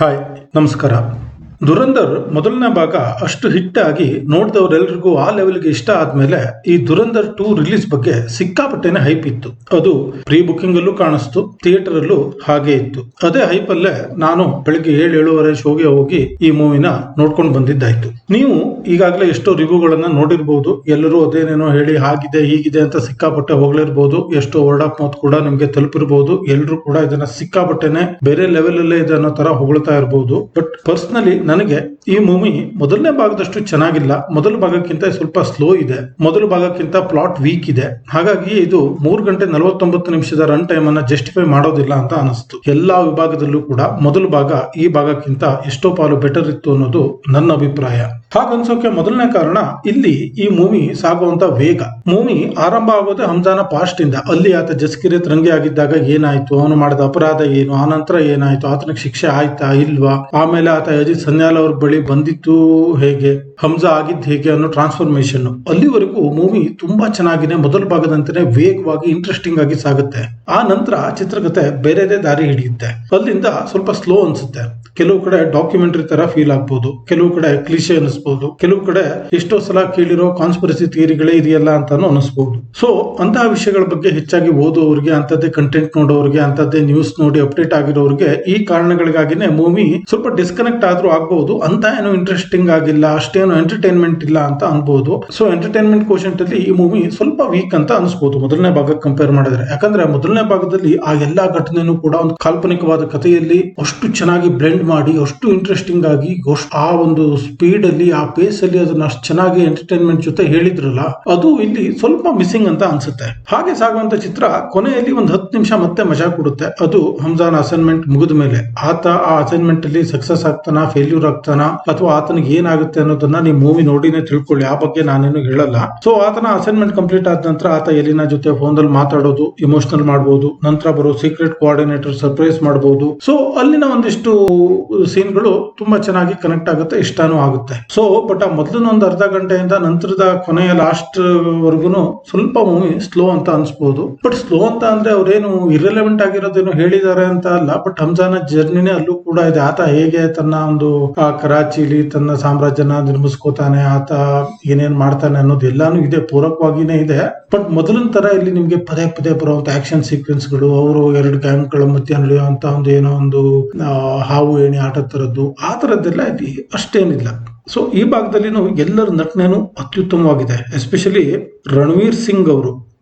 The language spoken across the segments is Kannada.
ಹಾಯ್, ನಮಸ್ಕಾರ. ದುರಂಧರ್ ಮೊದಲನೇ ಭಾಗ ಅಷ್ಟು ಹಿಟ್ ಆಗಿ ನೋಡಿದವರೆಲ್ಲರಿಗೂ ಆ ಲೆವೆಲ್ಗೆ ಇಷ್ಟ ಆದ್ಮೇಲೆ ಈ ದುರಂಧರ್ 2 ರಿಲೀಸ್ ಬಗ್ಗೆ ಸಿಕ್ಕಾಪಟ್ಟೆನೆ ಹೈಪ್ ಇತ್ತು. ಅದು ಪ್ರೀ ಬುಕಿಂಗ್ ಅಲ್ಲೂ ಕಾಣಿಸ್ತು, ಥಿಯೇಟರ್ ಅಲ್ಲೂ ಹಾಗೆ ಇತ್ತು. ಅದೇ ಹೈಪ್ ಅಲ್ಲೇ ನಾನು ಬೆಳಿಗ್ಗೆ 7-7:30 ಶೋಗೆ ಹೋಗಿ ಈ ಮೂವಿನ ನೋಡ್ಕೊಂಡು ಬಂದಿದ್ದಾಯ್ತು. ನೀವು ಈಗಾಗಲೇ ಎಷ್ಟೋ ರಿವ್ಯೂಗಳನ್ನ ನೋಡಿರ್ಬೋದು. ಎಲ್ಲರೂ ಅದೇನೇನೋ ಹೇಳಿ ಹಾಗಿದೆ ಹೀಗಿದೆ ಅಂತ ಸಿಕ್ಕಾಪಟ್ಟೆ ಹೊಗಳಿರ್ಬೋದು. ಎಷ್ಟೋ ವರ್ಡ್ ಆಫ್ ಮೌತ್ ಕೂಡ ನಿಮ್ಗೆ ತಲುಪಿರ್ಬೋದು. ಎಲ್ಲರೂ ಕೂಡ ಇದನ್ನ ಸಿಕ್ಕಾಪಟ್ಟೆನೆ ಬೇರೆ ಲೆವೆಲ್ ಅಲ್ಲೇ ಇದೆ ಅನ್ನೋ ತರ ಹೊಗಳ್ತಾ ಇರ್ಬೋದು. ಬಟ್ ಪರ್ಸನಲಿ ನನಗೆ ಈ ಮೂವಿ ಮೊದಲನೇ ಭಾಗದಷ್ಟು ಚೆನ್ನಾಗಿಲ್ಲ. ಮೊದಲ ಭಾಗಕ್ಕಿಂತ ಸ್ವಲ್ಪ ಸ್ಲೋ ಇದೆ. ಮೊದಲ ಭಾಗಕ್ಕಿಂತ ಪ್ಲಾಟ್ ವೀಕ್ ಇದೆ. ಹಾಗಾಗಿ ಇದು 3 ಗಂಟೆ 49 ನಿಮಿಷದ ರನ್ ಟೈಮ್ ಅನ್ನ ಜಸ್ಟಿಫೈ ಮಾಡೋದಿಲ್ಲ ಅಂತ ಅನಿಸ್ತು. ಎಲ್ಲಾ ವಿಭಾಗದಲ್ಲೂ ಕೂಡ ಮೊದಲ ಭಾಗ ಈ ಭಾಗಕ್ಕಿಂತ ಎಷ್ಟೋ ಪಾಲು ಬೆಟರ್ ಇತ್ತು ಅನ್ನೋದು ನನ್ನ ಅಭಿಪ್ರಾಯ. ಹಾಗನ್ಸೋಕೆ ಮೊದಲನೇ ಕಾರಣ ಇಲ್ಲಿ ಈ ಮೂವಿ ಸಾಗುವಂತ ವೇಗ. ಮೂವಿ ಆರಂಭ ಆಗೋದೇ ಹಮ್ಜಾನ ಪಾಸ್ಟ್ ಇಂದ. ಅಲ್ಲಿ ಆತ ಜಸ್ಕಿರತ್ ರಂಗೆ ಆಗಿದ್ದಾಗ ಏನಾಯ್ತು, ಅವನು ಮಾಡಿದ ಅಪರಾಧ ಏನು, ಆ ನಂತರ ಏನಾಯ್ತು, ಆತನಿಗೆ ಶಿಕ್ಷೆ ಆಯ್ತಾ ಇಲ್ವಾ, ಆಮೇಲೆ ಆತ ಯಜಿತ್ ಸನ್ಯಾಲ್ ಅವ್ರ ಬಳಿ ಬಂದಿತ್ತು ಹೇಗೆ, ಹಮ್ಜಾ ಆಗಿದ್ದು ಹೇಗೆ ಅನ್ನೋ ಟ್ರಾನ್ಸ್ಫಾರ್ಮೇಶನ್. ಅಲ್ಲಿವರೆಗೂ ಮೂವಿ ತುಂಬಾ ಚೆನ್ನಾಗಿದೆ. ಮೊದಲ ಭಾಗದಂತೆಯೇ ವೇಗವಾಗಿ ಇಂಟ್ರೆಸ್ಟಿಂಗ್ ಆಗಿ ಸಾಗುತ್ತೆ. ಆ ನಂತರ ಚಿತ್ರಕಥೆ ಬೇರೆದೇ ದಾರಿ ಹಿಡಿಯುತ್ತೆ. ಅಲ್ಲಿಂದ ಸ್ವಲ್ಪ ಸ್ಲೋ ಅನ್ಸುತ್ತೆ. ಕೆಲವು ಕಡೆ ಡಾಕ್ಯುಮೆಂಟರಿ ತರ ಫೀಲ್ ಆಗ್ಬಹುದು, ಕೆಲವು ಕಡೆ ಕ್ಲಿಷೆ ಅನಿಸ್ಬಹುದು, ಕೆಲವು ಕಡೆ ಎಷ್ಟೋ ಸಲ ಕೇಳಿರೋ ಕಾನ್ಸ್ಪಿರಸಿ ಥಿಯರಿಗಳೇ ಇದೆಯಲ್ಲ ಅಂತಾನು ಅನಿಸ್ಬಹುದು. ಸೊ ಅಂತಹ ವಿಷಯಗಳ ಬಗ್ಗೆ ಹೆಚ್ಚಾಗಿ ಓದುವವರಿಗೆ, ಅಂತದ್ದೇ ಕಂಟೆಂಟ್ ನೋಡೋರಿಗೆ, ಅಂತದ್ದೇ ನ್ಯೂಸ್ ನೋಡಿ ಅಪ್ಡೇಟ್ ಆಗಿರೋರಿಗೆ ಈ ಕಾರಣಗಳಿಗಾಗಿನೇ ಮೂವಿ ಸ್ವಲ್ಪ ಡಿಸ್ಕನೆಕ್ಟ್ ಆದ್ರೂ ಆಗ್ಬಹುದು. ಅಂತ ಏನೋ ಇಂಟ್ರೆಸ್ಟಿಂಗ್ ಆಗಿಲ್ಲ, ಅಷ್ಟೇನು ಎಂಟರ್ಟೈನ್ಮೆಂಟ್ ಇಲ್ಲ ಅಂತ ಅನ್ಬಹುದು. ಸೊ ಎಂಟರ್ಟೈನ್ಮೆಂಟ್ ಕೋಶೆಂಟ್ ಅಲ್ಲಿ ಈ ಮೂವಿ ಸ್ವಲ್ಪ ವೀಕ್ ಅಂತ ಅನಿಸ್ಬಹುದು ಮೊದಲನೇ ಭಾಗಕ್ಕೆ ಕಂಪೇರ್ ಮಾಡಿದ್ರೆ. ಯಾಕಂದ್ರೆ ಮೊದಲನೇ ಭಾಗದಲ್ಲಿ ಆ ಎಲ್ಲಾ ಘಟನೆನೂ ಕೂಡ ಒಂದು ಕಾಲ್ಪನಿಕವಾದ ಕಥೆಯಲ್ಲಿ ಅಷ್ಟು ಚೆನ್ನಾಗಿ ಬ್ಲೆಂಡ್ ಮಾಡಿ, ಅಷ್ಟು ಇಂಟ್ರೆಸ್ಟಿಂಗ್ ಆಗಿ, ಆ ಒಂದು ಸ್ಪೀಡ್ ಅಲ್ಲಿ, ಆ ಪೇಸ್ ಅಲ್ಲಿ ಅದನ್ನ ಅಷ್ಟು ಚೆನ್ನಾಗಿ ಎಂಟರ್ಟೈನ್ಮೆಂಟ್ ಜೊತೆ ಹೇಳಿದ್ರಲ್ಲ, ಅದು ಇಲ್ಲಿ ಸ್ವಲ್ಪ ಮಿಸ್ಸಿಂಗ್ ಅಂತ ಅನ್ಸುತ್ತೆ. ಹಾಗೆ ಸಾಗುವಂತ ಚಿತ್ರ ಕೊನೆಯಲ್ಲಿ ಒಂದು 10 ನಿಮಿಷ ಮತ್ತೆ ಮಜಾ ಕೊಡುತ್ತೆ. ಅದು ಹಮ್ಜಾನ್ ಅಸೈನ್ಮೆಂಟ್ ಮುಗಿದ ಮೇಲೆ ಆತ ಆ ಅಸೈನ್ಮೆಂಟ್ ಅಲ್ಲಿ ಸಕ್ಸಸ್ ಆಗ್ತಾನ, ಫೇಲ್ಯೂರ್ ಆಗ್ತಾನ, ಅಥವಾ ಆತನಿಗೆ ಏನಾಗುತ್ತೆ ಅನ್ನೋದನ್ನ ನೀವು ಮೂವಿ ನೋಡಿನೇ ತಿಳ್ಕೊಳ್ಳಿ. ಆ ಬಗ್ಗೆ ನಾನೇನು ಹೇಳಲ್ಲ. ಸೊ ಆತನ ಅಸೈನ್ಮೆಂಟ್ ಕಂಪ್ಲೀಟ್ ಆದ ನಂತರ ಆತ ಎಲಿನಾ ಜೊತೆ ಫೋನ್ ಅಲ್ಲಿ ಮಾತಾಡೋದು ಇಮೋಷನಲ್ ಮಾಡಬಹುದು. ನಂತರ ಬರೋ ಸೀಕ್ರೆಟ್ ಕೋಆರ್ಡಿನೇಟರ್ ಸರ್ಪ್ರೈಸ್ ಮಾಡಬಹುದು. ಸೊ ಅಲ್ಲಿನ ಒಂದಿಷ್ಟು ಸೀನ್ಗಳು ತುಂಬಾ ಚೆನ್ನಾಗಿ ಕನೆಕ್ಟ್ ಆಗುತ್ತೆ, ಇಷ್ಟಾನು ಆಗುತ್ತೆ. ಸೊ ಬಟ್ ಆ ಮೊದಲಿನ ಒಂದು ಅರ್ಧ ಗಂಟೆಯಿಂದ ನಂತರದ ಕೊನೆಯ ಲಾಸ್ಟ್ ವರ್ಗುನು ಸ್ವಲ್ಪ ಮೂವಿ ಸ್ಲೋ ಅಂತ ಅನ್ಸ್ಬಹುದು. ಬಟ್ ಸ್ಲೋ ಅಂತ ಅಂದ್ರೆ ಅವ್ರೇನು ಇರ್ರೆಲೆವೆಂಟ್ ಆಗಿರೋದೇನು ಹೇಳಿದ್ದಾರೆ ಅಂತ ಅಲ್ಲ. ಬಟ್ ಹಮ್ಜಾನ ಜರ್ನಿನೇ ಅಲ್ಲೂ ಕೂಡ ಇದೆ. ಆತ ಹೇಗೆ ತನ್ನ ಒಂದು ಕರಾಚಿಲಿ ತನ್ನ ಸಾಮ್ರಾಜ್ಯನ ನಿರ್ಮಿಸ್ಕೋತಾನೆ, ಆತ ಏನೇನ್ ಮಾಡ್ತಾನೆ ಅನ್ನೋದು ಎಲ್ಲಾನು ಇದೆ, ಪೂರಕವಾಗಿನೇ ಇದೆ. ಬಟ್ ಮೊದಲಿನ ತರ ಇಲ್ಲಿ ನಿಮ್ಗೆ ಪದೇ ಪದೇ ಬರುವಂತ ಆಕ್ಷನ್ ಸೀಕ್ವೆನ್ಸ್ ಗಳು, ಅವರು 2 ಗ್ಯಾಂಗ್ಗಳ ಮಧ್ಯ ನಡೆಯುವಂತ ಒಂದು ಏನೋ ಒಂದು ಹಾವು ಏಣಿ ಆಟ ತರದ್ದು, ಆ ತರದ್ದೆಲ್ಲ ಇಲ್ಲಿ ಅಷ್ಟೇನಿಲ್ಲ. ಸೊ ಈ ಭಾಗದಲ್ಲಿನೂ ಎಲ್ಲರ ನಟನೆನೂ ಅತ್ಯುತ್ತಮವಾಗಿದೆ. ಎಸ್ಪೆಷಲಿ ರಣವೀರ್ ಸಿಂಗ್ ಅವರು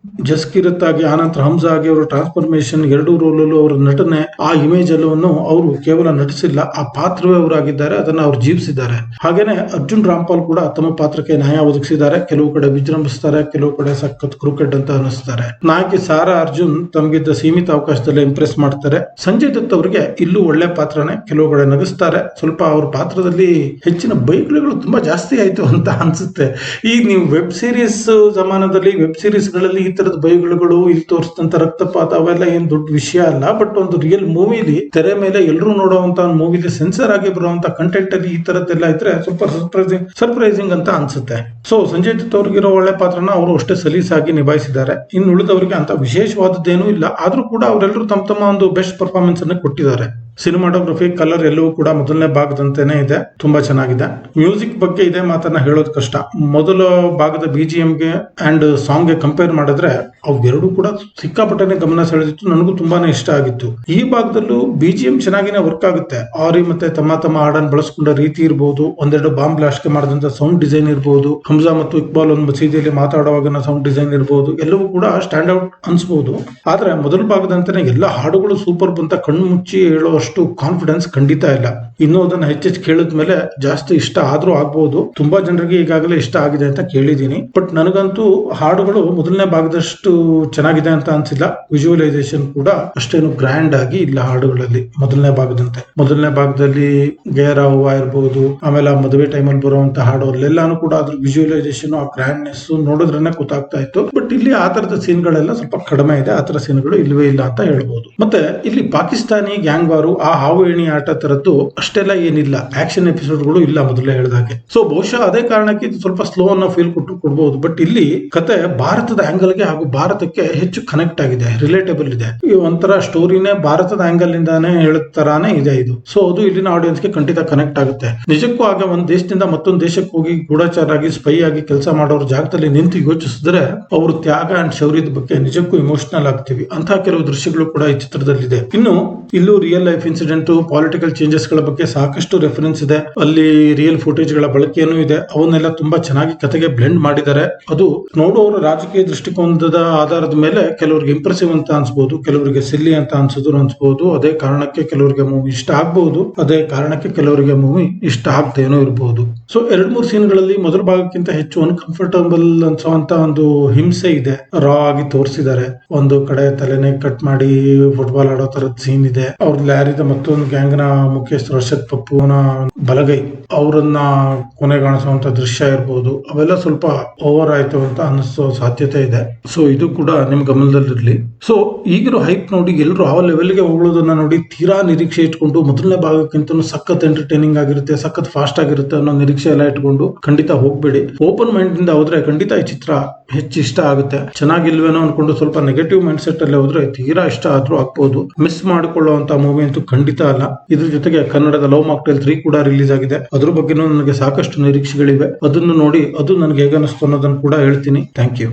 ಜಸ್ಕಿರತ್ ಆಗಿ, ಆನಂತರ ಹಮ್ಜಾ ಆಗಿ ಅವರ ಟ್ರಾನ್ಸ್ಫಾರ್ಮೇಶನ್, 2 ರೋಲಲ್ಲೂ ಅವರ ನಟನೆ, ಆ ಇಮೇಜ್ ಎಲ್ಲವನ್ನು ಅವರು ಕೇವಲ ನಟಿಸಿಲ್ಲ, ಆ ಪಾತ್ರವೇ ಅವರಾಗಿದ್ದಾರೆ, ಅದನ್ನ ಅವ್ರು ಜೀವಿಸಿದ್ದಾರೆ. ಹಾಗೇನೆ ಅರ್ಜುನ್ ರಾಮ್ಪಾಲ್ ಕೂಡ ತಮ್ಮ ಪಾತ್ರಕ್ಕೆ ನ್ಯಾಯ ಒದಗಿಸಿದ್ದಾರೆ. ಕೆಲವು ಕಡೆ ವಿಜೃಂಭಿಸ್ತಾರೆ, ಕೆಲವು ಕಡೆ ಸಖತ್ ಕ್ರಿಕೆಟ್ ಅಂತ ಅನಿಸ್ತಾರೆ. ನಾಯಕಿ ಸಾರಾ ಅರ್ಜುನ್ ತಮಗಿದ್ದ ಸೀಮಿತ ಅವಕಾಶದಲ್ಲಿ ಇಂಪ್ರೆಸ್ ಮಾಡ್ತಾರೆ. ಸಂಜಯ್ ದತ್ ಅವರಿಗೆ ಇಲ್ಲೂ ಒಳ್ಳೆ ಪಾತ್ರನೇ, ಕೆಲವು ಕಡೆ ನಗಿಸ್ತಾರೆ. ಸ್ವಲ್ಪ ಅವ್ರ ಪಾತ್ರದಲ್ಲಿ ಹೆಚ್ಚಿನ ಬೈಕ್ಗಳು ತುಂಬಾ ಜಾಸ್ತಿ ಆಯ್ತು ಅಂತ ಅನ್ಸುತ್ತೆ. ಈಗ ನೀವು ವೆಬ್ ಸೀರೀಸ್ ಜಮಾನದಲ್ಲಿ, ವೆಬ್ ಸೀರೀಸ್ ಗಳಲ್ಲಿ ಈ ತರದ ಬೈಗುಳುಗಳು, ಇಲ್ಲಿ ತೋರಿಸಿದಂತ ರಕ್ತಪಾತ ಅವೆಲ್ಲ ಏನ್ ದೊಡ್ಡ ವಿಷಯ ಅಲ್ಲ. ಬಟ್ ಒಂದು ರಿಯಲ್ ಮೂವಿಲಿ, ತೆರೆ ಮೇಲೆ ಎಲ್ಲರೂ ನೋಡುವಂತ ಮೂವಿಲಿ ಸೆನ್ಸರ್ ಆಗಿ ಬರುವಂತ ಕಂಟೆಂಟ್ ಅಲ್ಲಿ ಈ ತರದ್ದೆಲ್ಲ ಇದ್ರೆ ಸ್ವಲ್ಪ ಸರ್ಪ್ರೈಸಿಂಗ್ ಅಂತ ಅನ್ಸುತ್ತೆ. ಸೊ ಸಂಜಯ್ ದತ್ ಅವ್ರಿಗಿರೋ ಒಳ್ಳೆ ಪಾತ್ರನ ಅವರು ಅಷ್ಟೇ ಸಲೀಸಾಗಿ ನಿಭಾಯಿಸಿದ್ದಾರೆ. ಇನ್ನು ಉಳಿದವರಿಗೆ ಅಂತ ವಿಶೇಷವಾದದ್ದೇನೂ ಇಲ್ಲ. ಆದ್ರೂ ಕೂಡ ಅವರೆಲ್ಲರೂ ತಮ್ಮ ಒಂದು ಬೆಸ್ಟ್ ಪರ್ಫಾರ್ಮೆನ್ಸ್ ಅನ್ನು ಕೊಟ್ಟಿದ್ದಾರೆ. ಸಿನಿಮಾಟೋಗ್ರಫಿ, ಕಲರ್ ಎಲ್ಲವೂ ಕೂಡ ಮೊದಲನೇ ಭಾಗದಂತೆನೇ ಇದೆ, ತುಂಬಾ ಚೆನ್ನಾಗಿದೆ. ಮ್ಯೂಸಿಕ್ ಬಗ್ಗೆ ಇದೇ ಮಾತನ್ನ ಹೇಳೋದು ಕಷ್ಟ. ಮೊದಲ ಭಾಗದ BGM ಗೆ ಅಂಡ್ ಸಾಂಗ್ ಗೆ ಕಂಪೇರ್ ಮಾಡಿದ್ರೆ ಅವೆರಡೂ ಕೂಡ ಸಿಕ್ಕಾಪಟ್ಟನೆ ಗಮನ ಸೆಳೆದಿತ್ತು. ನನಗೂ ತುಂಬಾನೇ ಇಷ್ಟ ಆಗಿತ್ತು. ಈ ಭಾಗದಲ್ಲೂ BGM ಚೆನ್ನಾಗಿನೇ ವರ್ಕ್ ಆಗುತ್ತೆ. ಆರಿ ಮತ್ತೆ ತಮ್ಮ ಹಾಡನ್ನು ಬಳಸ್ಕೊಂಡ ರೀತಿ ಇರಬಹುದು, 1-2 ಬಾಂಬ್ ಬ್ಲಾಸ್ಟ್ ಗೆ ಮಾಡಿದಂತ ಸೌಂಡ್ ಡಿಸೈನ್ ಇರಬಹುದು, ಹಮ್ಜಾ ಮತ್ತು ಇಕ್ಬಾಲ್ ಒಂದು ಮಸೀದಿಯಲ್ಲಿ ಮಾತಾಡುವಾಗ ಸೌಂಡ್ ಡಿಸೈನ್ ಇರಬಹುದು, ಎಲ್ಲವೂ ಕೂಡ ಸ್ಟ್ಯಾಂಡ್ ಔಟ್ ಅನ್ಸ್ಬಹುದು. ಆದ್ರೆ ಮೊದಲ ಭಾಗದಂತೆನೆ ಎಲ್ಲ ಹಾಡುಗಳು ಸೂಪರ್ ಅಂತ ಕಣ್ಣು ಮುಚ್ಚಿ ಹೇಳೋ ಅಷ್ಟು ಕಾನ್ಫಿಡೆನ್ಸ್ ಖಂಡಿತ ಇಲ್ಲ. ಇನ್ನು ಅದನ್ನ ಹೆಚ್ಚೆಚ್ಚು ಕೇಳಿದ್ಮೇಲೆ ಜಾಸ್ತಿ ಇಷ್ಟ ಆದ್ರೂ ಆಗ್ಬಹುದು. ತುಂಬಾ ಜನರಿಗೆ ಈಗಾಗಲೇ ಇಷ್ಟ ಆಗಿದೆ ಅಂತ ಕೇಳಿದೀನಿ. ಬಟ್ ನನಗಂತೂ ಹಾಡುಗಳು ಮೊದಲನೇ ಭಾಗದಷ್ಟು ಚೆನ್ನಾಗಿದೆ ಅಂತ ಅನ್ಸಿಲ್ಲ. ವಿಜುವಲೈಸೇಷನ್ ಕೂಡ ಅಷ್ಟೇನು ಗ್ರ್ಯಾಂಡ್ ಆಗಿ ಇಲ್ಲ ಹಾಡುಗಳಲ್ಲಿ ಮೊದಲನೇ ಭಾಗದಂತೆ. ಮೊದಲನೇ ಭಾಗದಲ್ಲಿ ಗೇರಾ ಹೂವ ಇರಬಹುದು, ಆಮೇಲೆ ಮದುವೆ ಟೈಮಲ್ಲಿ ಬರುವಂತ ಹಾಡು, ಅಲ್ಲೆಲ್ಲಾನು ಕೂಡ ಅದ್ರ ವಿಜುವಲೈಸೇಷನ್, ಆ ಗ್ರ್ಯಾಂಡ್ನೆಸ್ ನೋಡಿದ್ರೇನೆ ಗೊತ್ತಾಗ್ತಾ ಇತ್ತು. ಬಟ್ ಇಲ್ಲಿ ಆ ತರದ ಸೀನ್ಗಳೆಲ್ಲ ಸ್ವಲ್ಪ ಕಡಿಮೆ ಇದೆ. ಆ ತರ ಸೀನ್ಗಳು ಇಲ್ವೇ ಇಲ್ಲ ಅಂತ ಹೇಳ್ಬಹುದು. ಮತ್ತೆ ಇಲ್ಲಿ ಪಾಕಿಸ್ತಾನಿ ಗ್ಯಾಂಗ್ ವಾರು ಆ ಹಾವು ಏಣಿ ಆಟ ತರದ್ದು ಅಷ್ಟೆಲ್ಲ ಏನಿಲ್ಲ, ಆಕ್ಷನ್ ಎಪಿಸೋಡ್ಗಳು ಇಲ್ಲ ಮೊದಲೇ ಹೇಳಿದಾಗೆ. ಸೊ ಬಹುಶಃ ಅದೇ ಕಾರಣಕ್ಕೆ ಇದು ಸ್ವಲ್ಪ ಸ್ಲೋ ಅನ್ನೋ ಫೀಲ್ ಕೊಡ್ಬೋದು. ಬಟ್ ಇಲ್ಲಿ ಕತೆ ಭಾರತದ ಆಂಗಲ್ಗೆ ಹಾಗೂ ಭಾರತಕ್ಕೆ ಹೆಚ್ಚು ಕನೆಕ್ಟ್ ಆಗಿದೆ, ರಿಲೇಟಬಲ್ ಇದೆ. ಈ ಒಂಥರ ಸ್ಟೋರಿನೇ ಭಾರತದ ಆಂಗಲ್ ಇಂದಾನೇ ಹೇಳತರಾನೇ ಇದೆ ಇದು. ಸೊ ಅದು ಇಲ್ಲಿನ ಆಡಿಯನ್ಸ್ ಗೆ ಖಂಡಿತ ಕನೆಕ್ಟ್ ಆಗುತ್ತೆ. ನಿಜಕ್ಕೂ ಆಗ ಒಂದ್ ದೇಶದಿಂದ ಮತ್ತೊಂದು ದೇಶಕ್ಕೆ ಹೋಗಿ ಗೂಢಚಾರ ಆಗಿ ಸ್ಪೈ ಆಗಿ ಕೆಲಸ ಮಾಡೋರ ಜಾಗದಲ್ಲಿ ನಿಂತು ಯೋಚಿಸಿದ್ರೆ ಅವ್ರ ತ್ಯಾಗ ಅಂಡ್ ಶೌರ್ಯದ ಬಗ್ಗೆ ನಿಜಕ್ಕೂ ಇಮೋಷನಲ್ ಆಗ್ತೀವಿ. ಅಂತ ಕೆಲವು ದೃಶ್ಯಗಳು ಕೂಡ ಈ ಚಿತ್ರದಲ್ಲಿದೆ. ಇನ್ನು ಇಲ್ಲೂ real life incident, political changes ಗಳ ಬಗ್ಗೆ ಸಾಕಷ್ಟು ರೆಫರೆನ್ಸ್ ಇದೆ. ಅಲ್ಲಿ ರಿಯಲ್ ಫುಟೇಜ್ ಗಳ ಬಳಕೆನೂ ಇದೆ. ಅವನ್ನೆಲ್ಲ ತುಂಬಾ ಚೆನ್ನಾಗಿ ಕತೆಗೆ ಬ್ಲೆಂಡ್ ಮಾಡಿದ್ದಾರೆ. ಅದು ನೋಡುವವರ ರಾಜಕೀಯ ದೃಷ್ಟಿಕೋನದ ಆಧಾರದ ಮೇಲೆ ಕೆಲವರಿಗೆ ಇಂಪ್ರೆಸಿವ್ ಅಂತ ಅನ್ಸ್ಬಹುದು, ಕೆಲವರಿಗೆ ಸಿಲ್ಲಿ ಅಂತ ಅನ್ಸಬಹುದು. ಅದೇ ಕಾರಣಕ್ಕೆ ಕೆಲವರಿಗೆ ಮೂವಿ ಇಷ್ಟ ಆಗ್ಬಹುದು, ಅದೇ ಕಾರಣಕ್ಕೆ ಕೆಲವರಿಗೆ ಮೂವಿ ಇಷ್ಟ ಆಗದೇನೋ ಇರಬಹುದು. ಸೊ 2-3 ಸೀನ್ಗಳಲ್ಲಿ ಮೊದಲ ಭಾಗಕ್ಕಿಂತ ಹೆಚ್ಚು ಅನ್ಕಂಫರ್ಟಬಲ್ ಅನ್ಸುವಂತ ಒಂದು ಹಿಂಸೆ ಇದೆ, ರಾ ಆಗಿ ತೋರಿಸಿದ್ದಾರೆ. ಒಂದು ಕಡೆ ತಲೆನೇ ಕಟ್ ಮಾಡಿ ಫುಟ್ಬಾಲ್ ಆಡೋ ತರದ ಸೀನ್ ಇದೆ. ಅವ್ರ ಲ್ಯಾರಿದ ಮತ್ತೊಂದು ಗ್ಯಾಂಗ್ ನ ಮುಖ್ಯಸ್ಥರು ಅರ್ಷದ್ ಪಪ್ಪುನ ಬಲಗೈ ಅವರನ್ನ ಕೊನೆಗಾಣಿಸುವಂತ ದೃಶ್ಯ ಇರ್ಬೋದು. ಅವೆಲ್ಲ ಸ್ವಲ್ಪ ಓವರ್ ಆಯ್ತು ಅಂತ ಅನಿಸೋ ಸಾಧ್ಯತೆ ಇದೆ. ಸೊ ಇದು ಕೂಡ ನಿಮ್ ಗಮನದಲ್ಲಿರ್ಲಿ. ಸೊ ಈಗಿರೋ ಹೈಪ್ ನೋಡಿ ಎಲ್ಲರೂ ಆ ಲೆವೆಲ್ಗೆ ಹೋಗೋದನ್ನ ನೋಡಿ ತೀರಾ ನಿರೀಕ್ಷೆ ಇಟ್ಕೊಂಡು ಮೊದಲನೇ ಭಾಗಕ್ಕಿಂತ ಸಖತ್ ಎಂಟರ್ಟೈನಿಂಗ್ ಆಗಿರುತ್ತೆ, ಸಖತ್ ಫಾಸ್ಟ್ ಆಗಿರುತ್ತೆ ಅನ್ನೋ ನಿರೀಕ್ಷೆ ಎಲ್ಲ ಇಟ್ಕೊಂಡು ಖಂಡಿತ ಹೋಗ್ಬೇಡಿ. ಓಪನ್ ಮೈಂಡ್ ಇಂದ ಹೋದ್ರೆ ಖಂಡಿತ ಈ ಚಿತ್ರ ಹೆಚ್ಚು ಇಷ್ಟ ಆಗುತ್ತೆ. ಚೆನ್ನಾಗಿಲ್ವೇನೋ ಅನ್ಕೊಂಡು ಸ್ವಲ್ಪ ನೆಗೆಟಿವ್ ಮೈಂಡ್ ಸೆಟ್ ಅಲ್ಲಿ ಹೋದ್ರೆ ತೀರಾ ಇಷ್ಟ ಆದ್ರೂ ಆಗ್ಬಹುದು. ಮಿಸ್ ಮಾಡಿಕೊಳ್ಳುವಂತ ಮೂವಿ ಅಂತೂ ಖಂಡಿತ ಅಲ್ಲ. ಇದ್ರ ಜೊತೆಗೆ ಕನ್ನಡದ ಲವ್ ಮಾಕ್ಟೇಲ್ 3 ಕೂಡ ರಿಲೀಸ್ ಆಗಿದೆ. ಅದ್ರ ಬಗ್ಗೆನೂ ನನಗೆ ಸಾಕಷ್ಟು ನಿರೀಕ್ಷೆಗಳಿವೆ. ಅದನ್ನು ನೋಡಿ ಅದು ನನಗೆ ಹೇಗೆ ಅನಿಸ್ತು ಅನ್ನೋದನ್ನು ಕೂಡ ಹೇಳ್ತೀನಿ. Thank you.